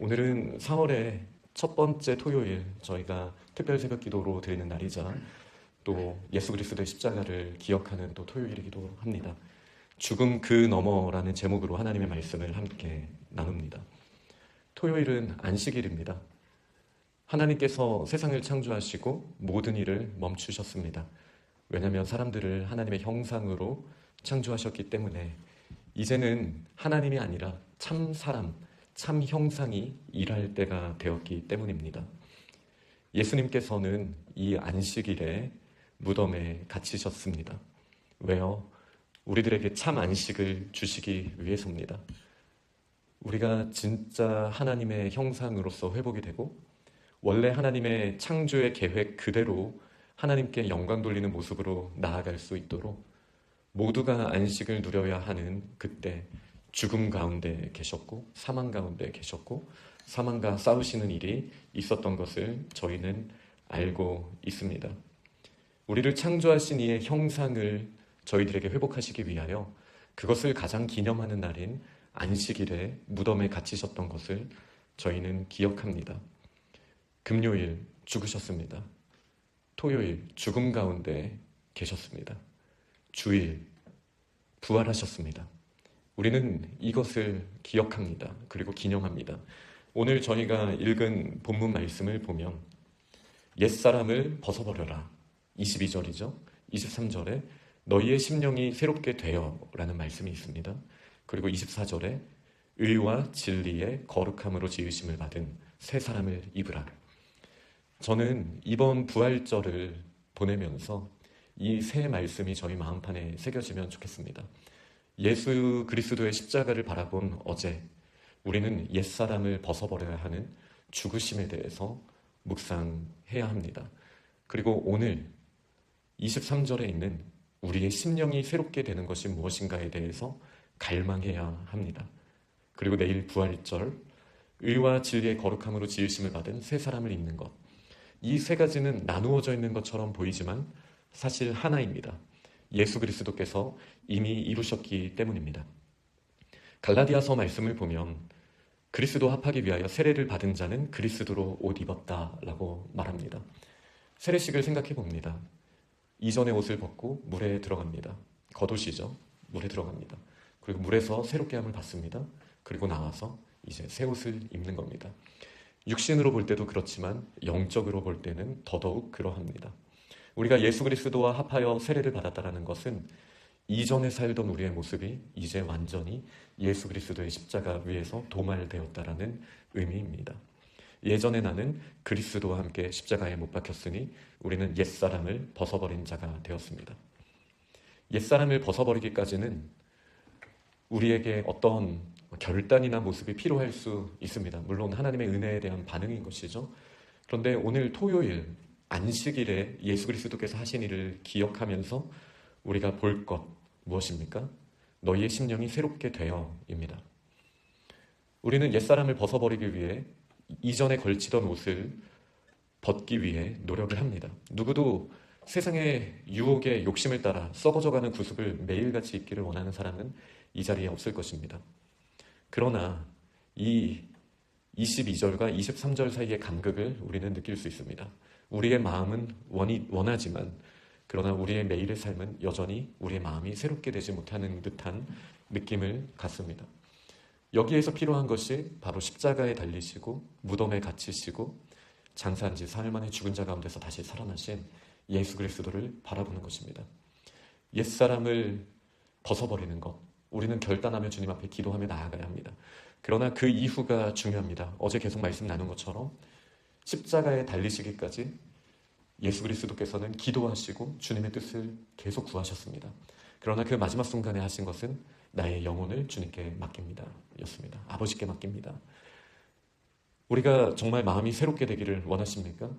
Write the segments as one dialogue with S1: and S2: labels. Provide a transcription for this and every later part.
S1: 오늘은 4월의 첫 번째 토요일, 저희가 특별 새벽 기도로 드리는 날이자 또 예수 그리스도의 십자가를 기억하는 또 토요일이기도 합니다. 죽음 그 너머라는 제목으로 하나님의 말씀을 함께 나눕니다. 토요일은 안식일입니다. 하나님께서 세상을 창조하시고 모든 일을 멈추셨습니다. 왜냐하면 사람들을 하나님의 형상으로 창조하셨기 때문에 이제는 하나님이 아니라 참 사람, 참 형상이 일할 때가 되었기 때문입니다. 예수님께서는 이 안식일에 무덤에 갇히셨습니다. 왜요? 우리들에게 참 안식을 주시기 위해서입니다. 우리가 진짜 하나님의 형상으로서 회복이 되고 원래 하나님의 창조의 계획 그대로 하나님께 영광 돌리는 모습으로 나아갈 수 있도록 모두가 안식을 누려야 하는 그때 죽음 가운데 계셨고 사망 가운데 계셨고 사망과 싸우시는 일이 있었던 것을 저희는 알고 있습니다. 우리를 창조하신 이의 형상을 저희들에게 회복하시기 위하여 그것을 가장 기념하는 날인 안식일에 무덤에 갇히셨던 것을 저희는 기억합니다. 금요일 죽으셨습니다. 토요일 죽음 가운데 계셨습니다. 주일 부활하셨습니다. 우리는 이것을 기억합니다. 그리고 기념합니다. 오늘 저희가 읽은 본문 말씀을 보면 옛사람을 벗어버려라 22절이죠. 23절에 너희의 심령이 새롭게 되어 라는 말씀이 있습니다. 그리고 24절에 의와 진리의 거룩함으로 지으심을 받은 새 사람을 입으라. 저는 이번 부활절을 보내면서 이 새 말씀이 저희 마음판에 새겨지면 좋겠습니다. 예수 그리스도의 십자가를 바라본 어제 우리는 옛사람을 벗어버려야 하는 죽으심에 대해서 묵상해야 합니다. 그리고 오늘 23절에 있는 우리의 심령이 새롭게 되는 것이 무엇인가에 대해서 갈망해야 합니다. 그리고 내일 부활절 의와 진리의 거룩함으로 지으심을 받은 새 사람을 입는 것, 이 세 가지는 나누어져 있는 것처럼 보이지만 사실 하나입니다. 예수 그리스도께서 이미 이루셨기 때문입니다. 갈라디아서 말씀을 보면 그리스도 합하기 위하여 세례를 받은 자는 그리스도로 옷 입었다라고 말합니다. 세례식을 생각해 봅니다. 이전의 옷을 벗고 물에 들어갑니다. 겉옷이죠. 물에 들어갑니다. 그리고 물에서 새롭게 함을 받습니다. 그리고 나와서 이제 새 옷을 입는 겁니다. 육신으로 볼 때도 그렇지만 영적으로 볼 때는 더더욱 그러합니다. 우리가 예수 그리스도와 합하여 세례를 받았다는 것은 이전에 살던 우리의 모습이 이제 완전히 예수 그리스도의 십자가 위에서 도말되었다라는 의미입니다. 예전에 나는 그리스도와 함께 십자가에 못 박혔으니 우리는 옛사람을 벗어버린 자가 되었습니다. 옛사람을 벗어버리기까지는 우리에게 어떤 결단이나 모습이 필요할 수 있습니다. 물론 하나님의 은혜에 대한 반응인 것이죠. 그런데 오늘 토요일 안식일에 예수 그리스도께서 하신 일을 기억하면서 우리가 볼 것 무엇입니까? 너희의 심령이 새롭게 되어입니다. 우리는 옛사람을 벗어버리기 위해 이전에 걸치던 옷을 벗기 위해 노력을 합니다. 누구도 세상의 유혹의 욕심을 따라 썩어져가는 구습을 매일같이 입기를 원하는 사람은 이 자리에 없을 것입니다. 그러나 이 22절과 23절 사이의 간극을 우리는 느낄 수 있습니다. 우리의 마음은 원하지만 그러나 우리의 매일의 삶은 여전히 우리의 마음이 새롭게 되지 못하는 듯한 느낌을 갖습니다. 여기에서 필요한 것이 바로 십자가에 달리시고 무덤에 갇히시고 장사한 지 사흘 만에 죽은 자 가운데서 다시 살아나신 예수 그리스도를 바라보는 것입니다. 옛사람을 벗어버리는 것, 우리는 결단하며 주님 앞에 기도하며 나아가야 합니다. 그러나 그 이후가 중요합니다. 어제 계속 말씀 나눈 것처럼 십자가에 달리시기까지 예수 그리스도께서는 기도하시고 주님의 뜻을 계속 구하셨습니다. 그러나 그 마지막 순간에 하신 것은 나의 영혼을 주님께 맡깁니다 였습니다. 아버지께 맡깁니다. 우리가 정말 마음이 새롭게 되기를 원하십니까?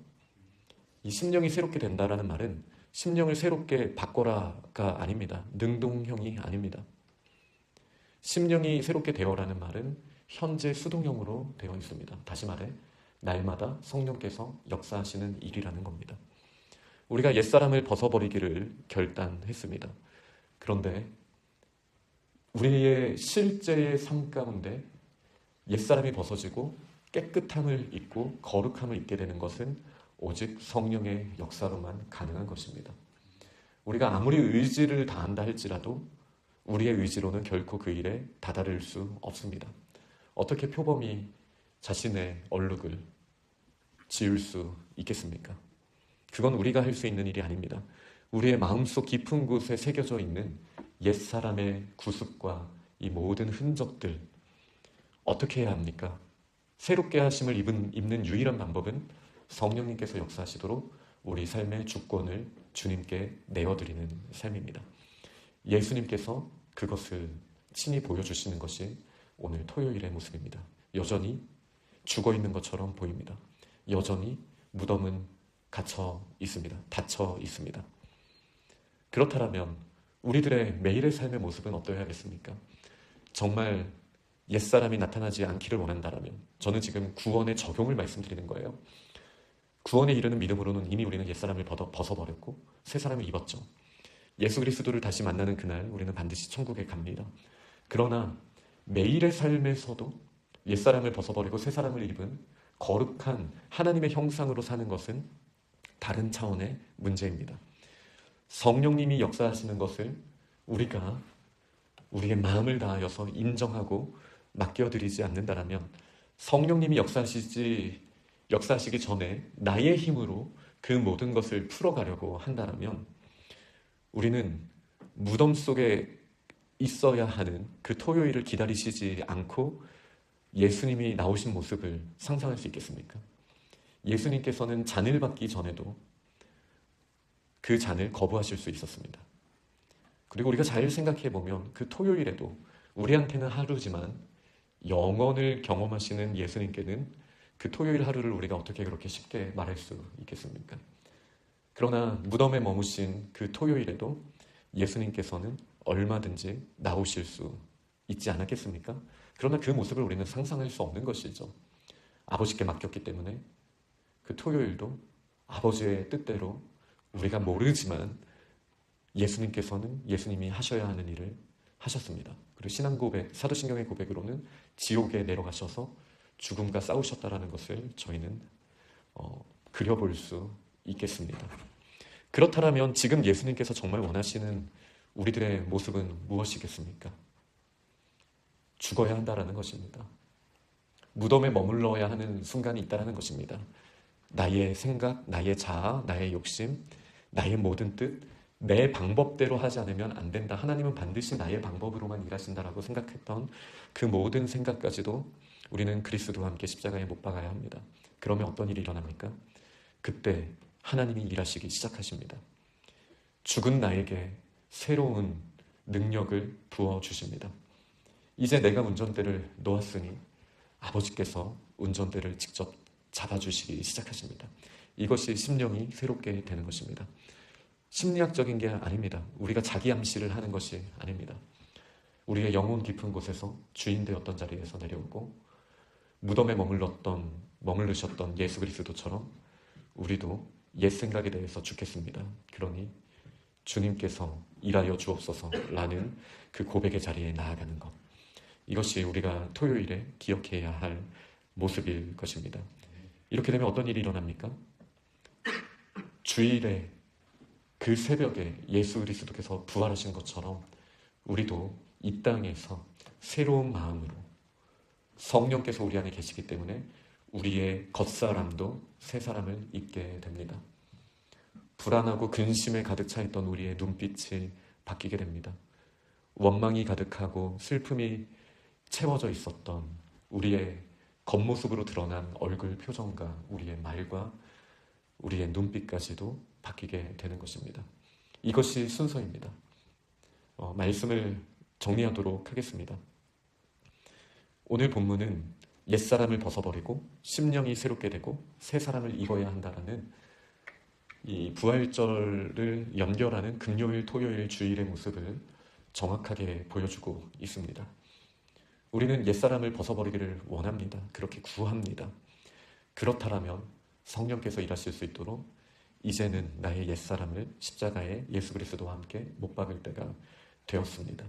S1: 이 심령이 새롭게 된다라는 말은 심령을 새롭게 바꿔라가 아닙니다. 능동형이 아닙니다. 심령이 새롭게 되어라는 말은 현재 수동형으로 되어 있습니다. 다시 말해 날마다 성령께서 역사하시는 일이라는 겁니다. 우리가 옛사람을 벗어버리기를 결단했습니다. 그런데 우리의 실제의 삶 가운데 옛사람이 벗어지고 깨끗함을 입고 거룩함을 입게 되는 것은 오직 성령의 역사로만 가능한 것입니다. 우리가 아무리 의지를 다한다 할지라도 우리의 의지로는 결코 그 일에 다다를 수 없습니다. 어떻게 표범이 자신의 얼룩을 지울 수 있겠습니까? 그건 우리가 할 수 있는 일이 아닙니다. 우리의 마음속 깊은 곳에 새겨져 있는 옛사람의 구습과 이 모든 흔적들, 어떻게 해야 합니까? 새롭게 하심을 입는 유일한 방법은 성령님께서 역사하시도록 우리 삶의 주권을 주님께 내어드리는 삶입니다. 예수님께서 그것을 친히 보여주시는 것이 오늘 토요일의 모습입니다. 여전히 죽어 있는 것처럼 보입니다. 여전히 무덤은 갇혀 있습니다. 닫혀 있습니다. 그렇다면 우리들의 매일의 삶의 모습은 어떠해야겠습니까? 정말 옛사람이 나타나지 않기를 원한다면 저는 지금 구원의 적용을 말씀드리는 거예요. 구원에 이르는 믿음으로는 이미 우리는 옛사람을 벗어버렸고 새 사람을 입었죠. 예수 그리스도를 다시 만나는 그날 우리는 반드시 천국에 갑니다. 그러나 매일의 삶에서도 옛사람을 벗어버리고 새 사람을 입은 거룩한 하나님의 형상으로 사는 것은 다른 차원의 문제입니다. 성령님이 역사하시는 것을 우리가 우리의 마음을 다하여서 인정하고 맡겨드리지 않는다면, 성령님이 역사하시기 전에 나의 힘으로 그 모든 것을 풀어가려고 한다면 우리는 무덤 속에 있어야 하는 그 토요일을 기다리시지 않고 예수님이 나오신 모습을 상상할 수 있겠습니까? 예수님께서는 잔을 받기 전에도 그 잔을 거부하실 수 있었습니다. 그리고 우리가 잘 생각해 보면 그 토요일에도 우리한테는 하루지만 영원을 경험하시는 예수님께는 그 토요일 하루를 우리가 어떻게 그렇게 쉽게 말할 수 있겠습니까? 그러나 무덤에 머무신 그 토요일에도 예수님께서는 얼마든지 나오실 수 있지 않았겠습니까? 그러나 그 모습을 우리는 상상할 수 없는 것이죠. 아버지께 맡겼기 때문에 그 토요일도 아버지의 뜻대로 우리가 모르지만 예수님께서는 예수님이 하셔야 하는 일을 하셨습니다. 그리고 신앙 고백, 사도신경의 고백으로는 지옥에 내려가셔서 죽음과 싸우셨다라는 것을 저희는 그려볼 수 있겠습니다. 그렇다면 지금 예수님께서 정말 원하시는 우리들의 모습은 무엇이겠습니까? 죽어야 한다라는 것입니다. 무덤에 머물러야 하는 순간이 있다라는 것입니다. 나의 생각, 나의 자아, 나의 욕심, 나의 모든 뜻, 내 방법대로 하지 않으면 안 된다. 하나님은 반드시 나의 방법으로만 일하신다라고 생각했던 그 모든 생각까지도 우리는 그리스도와 함께 십자가에 못 박아야 합니다. 그러면 어떤 일이 일어납니까? 그때 하나님이 일하시기 시작하십니다. 죽은 나에게 새로운 능력을 부어주십니다. 이제 내가 운전대를 놓았으니 아버지께서 운전대를 직접 잡아주시기 시작하십니다. 이것이 심령이 새롭게 되는 것입니다. 심리학적인 게 아닙니다. 우리가 자기 암시를 하는 것이 아닙니다. 우리의 영혼 깊은 곳에서 주인 되었던 자리에서 내려오고 무덤에 머물르셨던 예수 그리스도처럼 우리도 옛 생각에 대해서 죽겠습니다. 그러니 주님께서 일하여 주옵소서라는 그 고백의 자리에 나아가는 것, 이것이 우리가 토요일에 기억해야 할 모습일 것입니다. 이렇게 되면 어떤 일이 일어납니까? 주일에 그 새벽에 예수 그리스도께서 부활하신 것처럼 우리도 이 땅에서 새로운 마음으로, 성령께서 우리 안에 계시기 때문에 우리의 겉사람도 새 사람을 입게 됩니다. 불안하고 근심에 가득 차 있던 우리의 눈빛이 바뀌게 됩니다. 원망이 가득하고 슬픔이 채워져 있었던 우리의 겉모습으로 드러난 얼굴 표정과 우리의 말과 우리의 눈빛까지도 바뀌게 되는 것입니다. 이것이 순서입니다. 말씀을 정리하도록 하겠습니다. 오늘 본문은 옛사람을 벗어버리고 심령이 새롭게 되고 새 사람을 입어야 한다라는 이 부활절을 연결하는 금요일, 토요일, 주일의 모습을 정확하게 보여주고 있습니다. 우리는 옛사람을 벗어버리기를 원합니다. 그렇게 구합니다. 그렇다면 성령께서 일하실 수 있도록 이제는 나의 옛사람을 십자가에 예수 그리스도와 함께 못 박을 때가 되었습니다.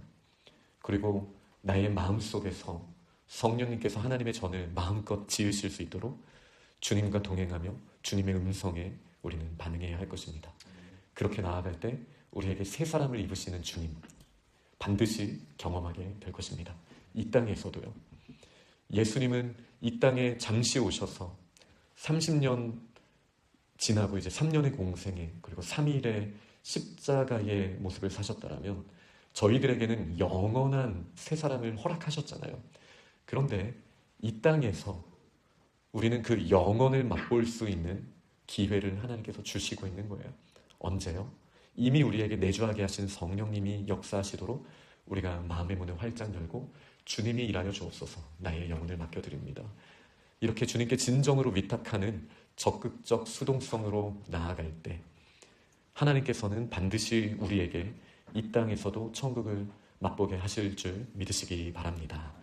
S1: 그리고 나의 마음속에서 성령님께서 하나님의 전을 마음껏 지으실 수 있도록 주님과 동행하며 주님의 음성에 우리는 반응해야 할 것입니다. 그렇게 나아갈 때 우리에게 새 사람을 입으시는 주님 반드시 경험하게 될 것입니다. 이 땅에서도요. 예수님은 이 땅에 잠시 오셔서 30년 지나고 이제 3년의 공생애 그리고 3일의 십자가의 모습을 사셨다라면 저희들에게는 영원한 새 사람을 허락하셨잖아요. 그런데 이 땅에서 우리는 그 영원을 맛볼 수 있는 기회를 하나님께서 주시고 있는 거예요. 언제요? 이미 우리에게 내주하게 하신 성령님이 역사하시도록 우리가 마음의 문을 활짝 열고 주님이 일하여 주옵소서 나의 영혼을 맡겨드립니다. 이렇게 주님께 진정으로 위탁하는 적극적 수동성으로 나아갈 때 하나님께서는 반드시 우리에게 이 땅에서도 천국을 맛보게 하실 줄 믿으시기 바랍니다.